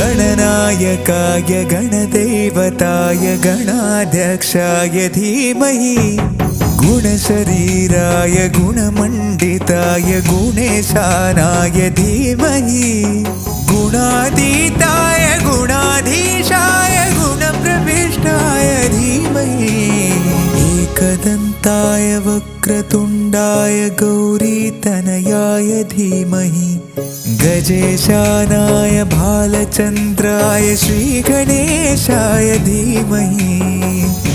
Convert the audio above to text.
गणनायकाय गणदेवताय गणाध्यक्षाय धीमहि गुणशरीराय गुणमण्डिताय गुणेशानाय धीमहि गुणातीताय गुणाधीशाय गुणप्रविष्टाय धीमहि एकदन्ताय वक्रतुण्डाय गौरीतनयाय धीमहि गजेशानाय भालचन्द्राय श्रीगणेशाय धीमहि